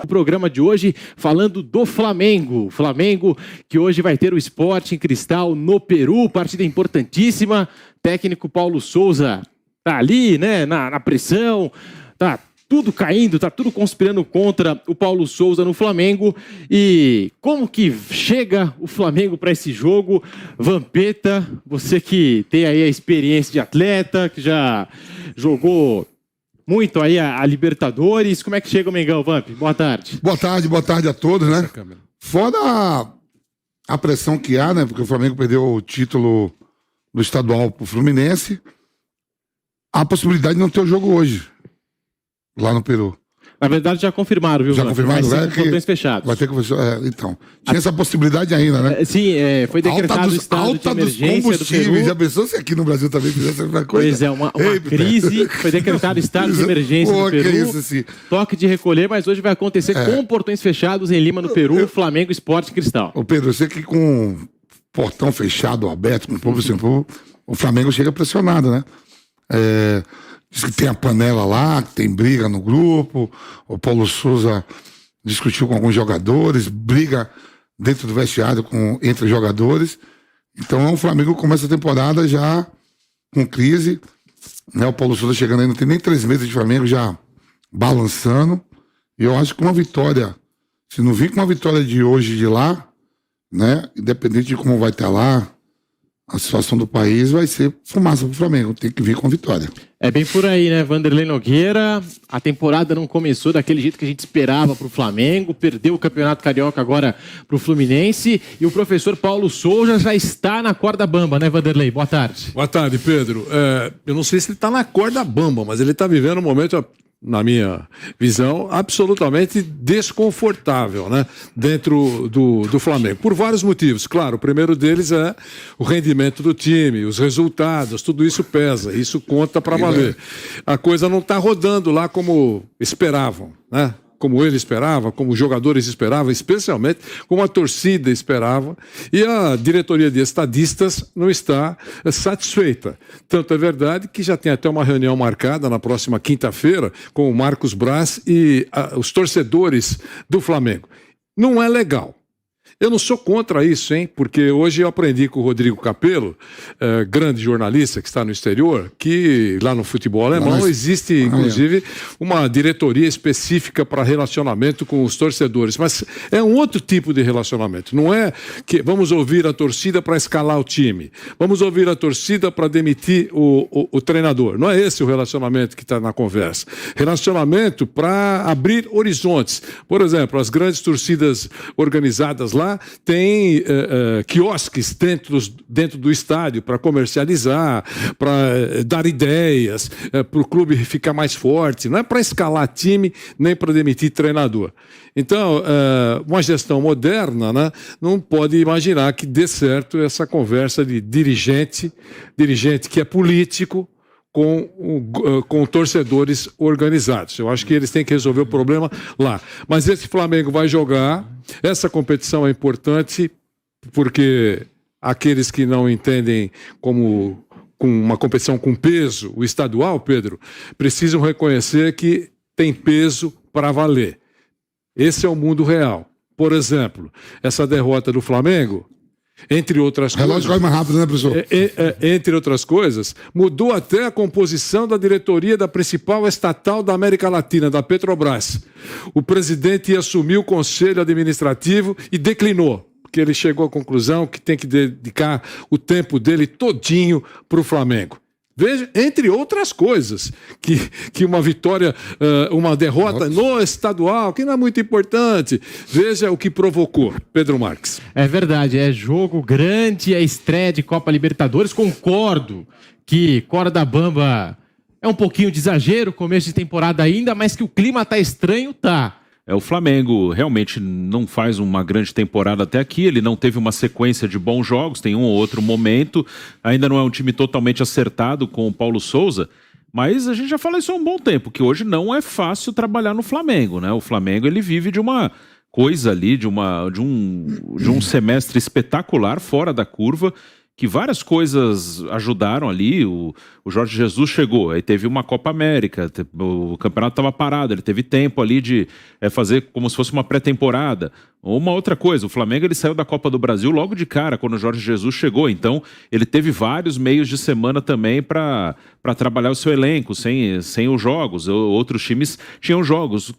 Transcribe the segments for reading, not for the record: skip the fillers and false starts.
O programa de hoje falando do Flamengo. Flamengo que hoje vai ter o Sporting Cristal no Peru, partida importantíssima. Técnico Paulo Souza tá ali, né, na pressão, tá tudo caindo, tá tudo conspirando contra o Paulo Souza no Flamengo. E como que chega o Flamengo para esse jogo? Vampeta, você que tem aí a experiência de atleta, que já jogou muito aí a Libertadores. Como é que chega o Mengão, Vamp? Boa tarde. Boa tarde a todos, né? Fora a pressão que há, né? Porque o Flamengo perdeu o título do estadual pro Fluminense. Há a possibilidade de não ter o jogo hoje, lá no Peru. Na verdade, já confirmaram, viu? Já confirmaram, vai ter portões fechados. Vai ter que então. Tinha essa possibilidade ainda, né? Sim, foi decretado o estado de emergência do Peru. Já pensou se aqui no Brasil também fizesse alguma coisa? Pois é, uma crise. Foi decretado estado de emergência do Peru. Que isso, assim. Toque de recolher, mas hoje vai acontecer com portões fechados em Lima, no Peru, Flamengo Sporting Cristal. Ô Pedro, eu sei que com portão fechado, aberto, com o povo sem povo, o Flamengo chega pressionado, né? Diz que tem a panela lá, que tem briga no grupo. O Paulo Souza discutiu com alguns jogadores, briga dentro do vestiário entre os jogadores. Então o Flamengo começa a temporada já com crise, né? O Paulo Souza chegando aí, não tem nem 3 meses de Flamengo, já balançando. E eu acho que uma vitória, se não vir com uma vitória de hoje e de lá, né? Independente de como vai estar lá, a situação do país vai ser fumaça pro Flamengo. Tem que vir com vitória. É bem por aí, né? Vanderlei Nogueira. A temporada não começou daquele jeito que a gente esperava pro Flamengo. Perdeu o Campeonato Carioca agora pro Fluminense. E o professor Paulo Souza já está na corda bamba, né, Vanderlei? Boa tarde. Boa tarde, Pedro. Eu não sei se ele está na corda bamba, mas ele está vivendo um momento, na minha visão, absolutamente desconfortável, né? Dentro do Flamengo. Por vários motivos. Claro, o primeiro deles é o rendimento do time, os resultados, tudo isso pesa, isso conta para valer. A coisa não está rodando lá como esperavam, né? Como ele esperava, como os jogadores esperavam, especialmente como a torcida esperava, e a diretoria de estadistas não está satisfeita. Tanto é verdade que já tem até uma reunião marcada na próxima quinta-feira com o Marcos Braz e os torcedores do Flamengo. Não é legal. Eu não sou contra isso, hein? Porque hoje eu aprendi com o Rodrigo Capello, grande jornalista que está no exterior, que lá no futebol alemão existe, inclusive, uma diretoria específica para relacionamento com os torcedores. Mas é um outro tipo de relacionamento. Não é que vamos ouvir a torcida para escalar o time, vamos ouvir a torcida para demitir o treinador. Não é esse o relacionamento que está na conversa. Relacionamento para abrir horizontes. Por exemplo, as grandes torcidas organizadas lá tem quiosques dentro do estádio para comercializar, para dar ideias, para o clube ficar mais forte. Não é para escalar time, nem para demitir treinador. Então, uma gestão moderna, né, não pode imaginar que dê certo essa conversa de dirigente que é político, com torcedores organizados. Eu acho que eles têm que resolver o problema lá. Mas esse Flamengo vai jogar, essa competição é importante, porque aqueles que não entendem como uma competição com peso, o estadual, Pedro, precisam reconhecer que tem peso para valer. Esse é o mundo real. Por exemplo, essa derrota do Flamengo, entre outras coisas... Relógio corre mais rápido, né, professor? Entre outras coisas, mudou até a composição da diretoria da principal estatal da América Latina, da Petrobras. O presidente assumiu o conselho administrativo e declinou, porque ele chegou à conclusão que tem que dedicar o tempo dele todinho para o Flamengo. Veja, entre outras coisas, que uma vitória, uma derrota no estadual, que não é muito importante. Veja o que provocou, Pedro Marques. É verdade, é jogo grande, é estreia de Copa Libertadores. Concordo que corda bamba é um pouquinho de exagero, começo de temporada ainda, mas que o clima tá estranho, tá. O Flamengo realmente não faz uma grande temporada até aqui, ele não teve uma sequência de bons jogos, tem um ou outro momento, ainda não é um time totalmente acertado com o Paulo Souza, mas a gente já fala isso há um bom tempo, que hoje não é fácil trabalhar no Flamengo, né? O Flamengo, ele vive de uma coisa ali, de um semestre espetacular, fora da curva, que várias coisas ajudaram ali. O Jorge Jesus chegou, aí teve uma Copa América, o campeonato estava parado, ele teve tempo ali de fazer como se fosse uma pré-temporada. Ou uma outra coisa, o Flamengo ele saiu da Copa do Brasil logo de cara, quando o Jorge Jesus chegou, então ele teve vários meios de semana também para trabalhar o seu elenco, sem os jogos. Outros times tinham jogos.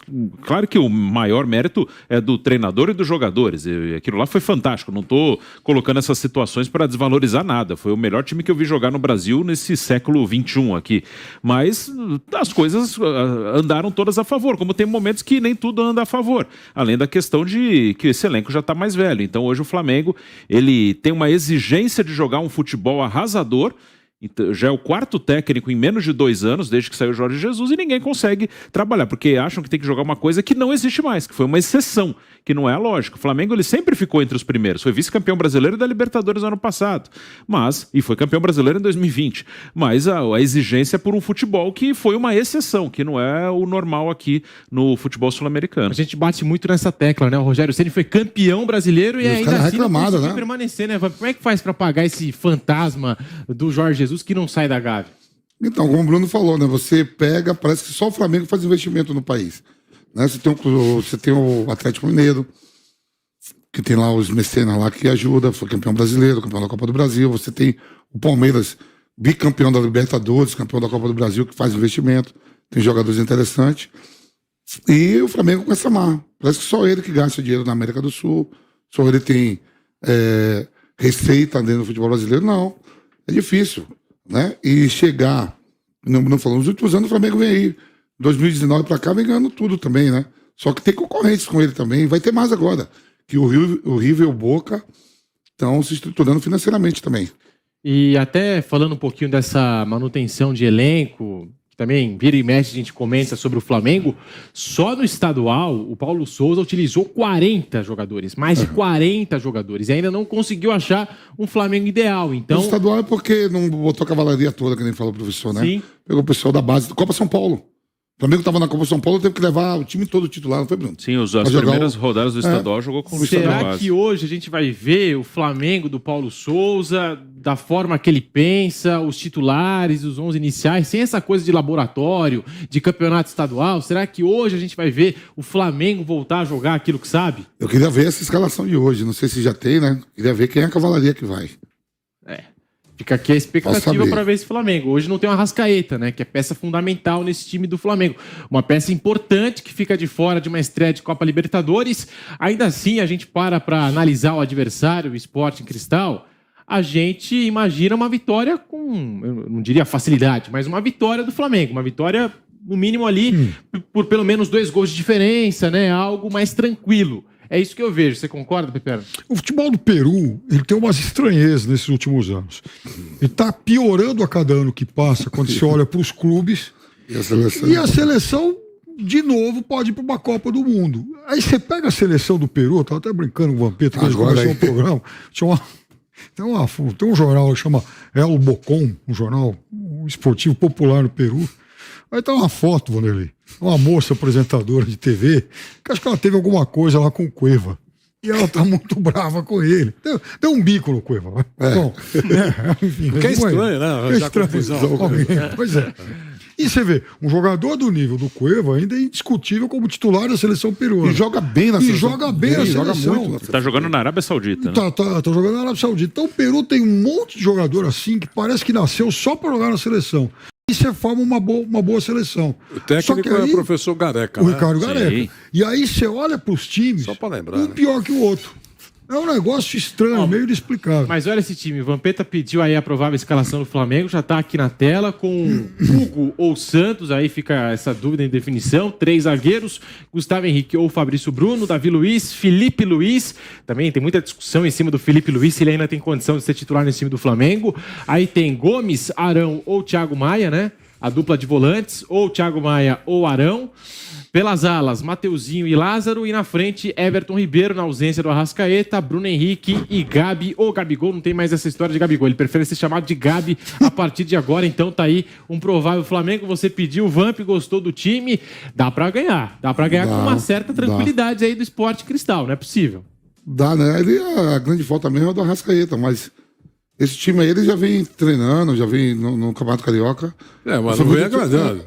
Claro que o maior mérito é do treinador e dos jogadores, e aquilo lá foi fantástico, não estou colocando essas situações para desvalorizar nada, foi o melhor time que eu vi jogar no Brasil nesse século XXI aqui, mas as coisas andaram todas a favor, como tem momentos que nem tudo anda a favor, além da questão de que esse elenco já está mais velho. Então hoje o Flamengo ele tem uma exigência de jogar um futebol arrasador. Então, já é o quarto técnico em menos de 2 anos, desde que saiu o Jorge Jesus, e ninguém consegue trabalhar, porque acham que tem que jogar uma coisa que não existe mais, que foi uma exceção, que não é a lógica. O Flamengo ele sempre ficou entre os primeiros, foi vice-campeão brasileiro da Libertadores no ano passado, e foi campeão brasileiro em 2020. Mas a exigência é por um futebol que foi uma exceção, que não é o normal aqui no futebol sul-americano. A gente bate muito nessa tecla, né? O Rogério Ceni foi campeão brasileiro e ainda assim não conseguiu permanecer, né? Como é que faz para pagar esse fantasma do Jorge Jesus que não sai da Gávea? Então, como o Bruno falou, né? Você pega, parece que só o Flamengo faz investimento no país. Né? Você tem o Atlético Mineiro, que tem lá os mecenas lá que ajuda, foi campeão brasileiro, campeão da Copa do Brasil. Você tem o Palmeiras, bicampeão da Libertadores, campeão da Copa do Brasil, que faz investimento. Tem jogadores interessantes. E o Flamengo com essa má. Parece que só ele que gasta dinheiro na América do Sul, só ele tem receita dentro do futebol brasileiro. Não, é difícil. Né? E chegar, não falando, nos últimos anos o Flamengo vem aí, 2019 pra cá vem ganhando tudo também, né? Só que tem concorrentes com ele também, vai ter mais agora, que o River e o Boca estão se estruturando financeiramente também. E até falando um pouquinho dessa manutenção de elenco, que também vira e mexe a gente comenta sobre o Flamengo, só no estadual o Paulo Souza utilizou 40 jogadores, mais de 40 jogadores, e ainda não conseguiu achar um Flamengo ideal. Então, o estadual é porque não botou a cavalaria toda, que nem falou o professor, né? Sim. Pegou o pessoal da base do Copa São Paulo. O Flamengo estava na Copa São Paulo, teve que levar o time todo titular, não foi, Bruno? Sim, as primeiras rodadas do estadual jogou com o estadual. Será que hoje a gente vai ver o Flamengo do Paulo Souza da forma que ele pensa, os titulares, os 11 iniciais, sem essa coisa de laboratório, de campeonato estadual? Será que hoje a gente vai ver o Flamengo voltar a jogar aquilo que sabe? Eu queria ver essa escalação de hoje, não sei se já tem, né? Queria ver quem é a cavalaria que vai. Fica aqui a expectativa para ver esse Flamengo. Hoje não tem uma Arrascaeta, né? Que é peça fundamental nesse time do Flamengo. Uma peça importante que fica de fora de uma estreia de Copa Libertadores. Ainda assim, a gente para analisar o adversário, o Sporting Cristal. A gente imagina uma vitória com, eu não diria facilidade, mas uma vitória do Flamengo. Uma vitória, no mínimo ali, por pelo menos 2 gols de diferença, né? Algo mais tranquilo. É isso que eu vejo. Você concorda, Pepera? O futebol do Peru, ele tem umas estranhezas nesses últimos anos. Ele está piorando a cada ano que passa, quando você olha para os clubes. E a seleção, de novo, pode ir para uma Copa do Mundo. Aí você pega a seleção do Peru, eu estava até brincando com o Vampeta, quando a gente começou o programa. Tem um jornal que chama El Bocón, um jornal esportivo popular no Peru. Aí tá uma foto, Vanderlei, uma moça apresentadora de TV, que acho que ela teve alguma coisa lá com o Cueva. E ela tá muito brava com ele. Deu um bico no Cueva. Bom, enfim, que é estranho, né? É estranho. Pois é. E você vê, um jogador do nível do Cueva ainda é indiscutível como titular da seleção peruana. E joga bem na seleção. E joga bem na seleção. Joga muito. Tá jogando na Arábia Saudita, né? Tá jogando na Arábia Saudita. Então o Peru tem um monte de jogador assim que parece que nasceu só para jogar na seleção. E você forma uma boa seleção. O técnico é o professor Gareca, o né? Ricardo Gareca. Sim. E aí você olha para os times, só para lembrar, um pior que o outro. É um negócio estranho, meio inexplicável. Mas olha esse time. Vampeta pediu aí a provável escalação do Flamengo. Já tá aqui na tela com Hugo ou Santos. Aí fica essa dúvida em definição. 3 zagueiros. Gustavo Henrique ou Fabrício Bruno. Davi Luiz. Felipe Luiz. Também tem muita discussão em cima do Felipe Luiz. Se ele ainda tem condição de ser titular nesse time do Flamengo. Aí tem Gomes, Arão ou Thiago Maia, né? A dupla de volantes. Ou Thiago Maia ou Arão. Pelas alas, Mateuzinho e Lázaro. E na frente, Everton Ribeiro, na ausência do Arrascaeta, Bruno Henrique e Gabi. Ou Gabigol, não tem mais essa história de Gabigol. Ele prefere ser chamado de Gabi a partir de agora. Então tá aí um provável Flamengo. Você pediu o Vamp, gostou do time. Dá pra ganhar. Dá pra ganhar com uma certa tranquilidade aí do Sport Cristal. Não é possível. Dá, né? A grande falta mesmo é do Arrascaeta, mas Esse time aí, ele já vem treinando, já vem no Campeonato Carioca. Mas não vem agradando.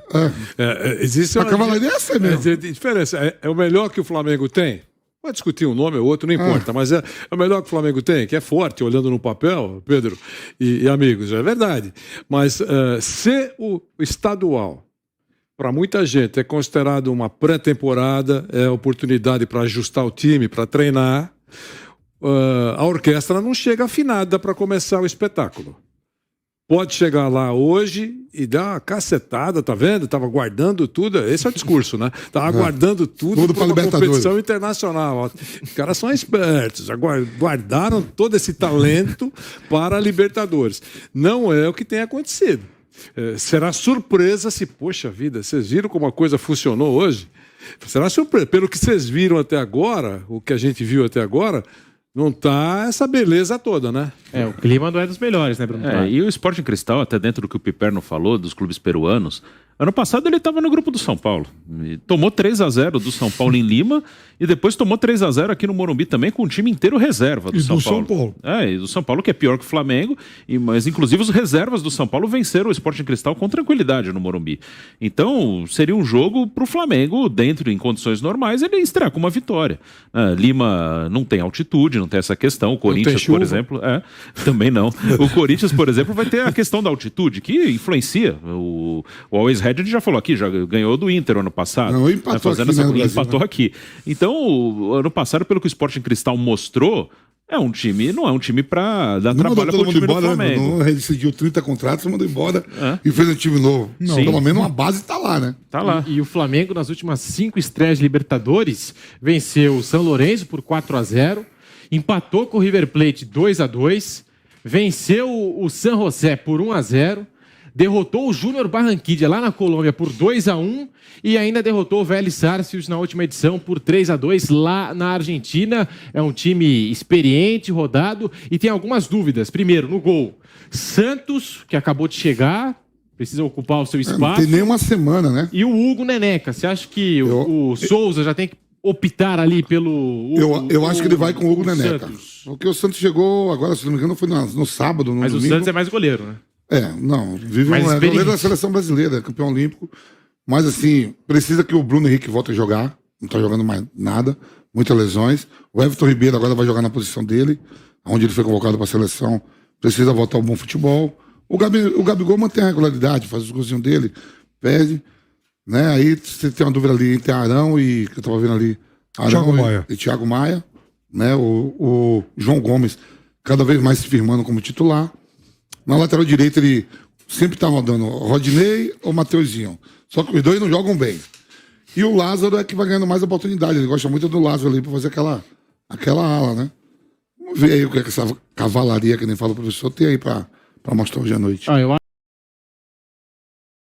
Existe A cavalaria é essa mesmo. Diferença. É o melhor que o Flamengo tem? Pode discutir um nome ou outro, não importa, mas é o melhor que o Flamengo tem, que é forte, olhando no papel, Pedro e amigos, é verdade. Mas se o estadual, para muita gente, é considerado uma pré-temporada, é oportunidade para ajustar o time, para treinar, a orquestra não chega afinada para começar o espetáculo. Pode chegar lá hoje e dar uma cacetada, tá vendo? Tava guardando tudo. Esse é o discurso, né? Tava guardando tudo para uma competição internacional. Os caras são espertos, guardaram todo esse talento para a Libertadores. Não é o que tem acontecido. Será surpresa se, poxa vida, vocês viram como a coisa funcionou hoje? Será surpresa. Pelo que vocês viram até agora, o que a gente viu até agora, não tá essa beleza toda, né? O clima não é dos melhores, né, Bruno? E o Sporting Cristal, até dentro do que o Piperno falou, dos clubes peruanos, ano passado ele estava no grupo do São Paulo. E tomou 3-0 do São Paulo em Lima e depois tomou 3-0 aqui no Morumbi também com o time inteiro reserva do São Paulo. E do São Paulo, que é pior que o Flamengo, mas inclusive os reservas do São Paulo venceram o Sporting Cristal com tranquilidade no Morumbi. Então seria um jogo para o Flamengo, dentro, em condições normais, ele estrear com uma vitória. Lima não tem altitude, não tem essa questão. O Corinthians, por exemplo, também não. O Corinthians, por exemplo, vai ter a questão da altitude, que influencia. O Always Red, a gente já falou aqui, já ganhou do Inter ano passado. Não, empatou aqui, empatou aqui. Então, ano passado, pelo que o Sporting Cristal mostrou, não é um time para dar trabalho para o time do Flamengo. Não rescindiu 30 contratos, mandou embora e fez um time novo. Não, pelo menos uma base tá lá, né? Tá lá. E o Flamengo, nas últimas 5 estreias de Libertadores, venceu o São Lourenço por 4-0, empatou com o River Plate 2-2, venceu o San José por 1-0, derrotou o Júnior Barranquilla lá na Colômbia por 2-1 e ainda derrotou o Vélez Sarsfield na última edição por 3-2 lá na Argentina. É um time experiente, rodado e tem algumas dúvidas. Primeiro, no gol, Santos, que acabou de chegar, precisa ocupar o seu espaço. Não tem nem uma semana, né? E o Hugo Neneca. Você acha que o Souza já tem que optar ali pelo... Eu acho que ele vai com o Hugo Neneca. Porque o Santos chegou, agora, se não me engano, foi no sábado, no Mas domingo. o Santos é mais goleiro, né? Vive um goleiro da seleção brasileira, campeão olímpico. Mas, assim, precisa que o Bruno Henrique volte a jogar. Não tá jogando mais nada. Muitas lesões. O Everton Ribeiro agora vai jogar na posição dele, onde ele foi convocado para a seleção. Precisa voltar ao bom futebol. O Gabigol mantém a regularidade, faz os golzinhos dele, perde. Né? Aí você tem uma dúvida ali entre Arão e... que eu tava vendo ali. Arão e Thiago Maia. Né? O João Gomes cada vez mais se firmando como titular. Na lateral direita ele sempre tá rodando Rodinei ou Mateuzinho. Só que os dois não jogam bem. E o Lázaro é que vai ganhando mais oportunidade. Ele gosta muito do Lázaro ali pra fazer aquela ala, né? Vamos ver aí o que é que essa cavalaria, que nem fala o professor, tem aí pra mostrar hoje à noite.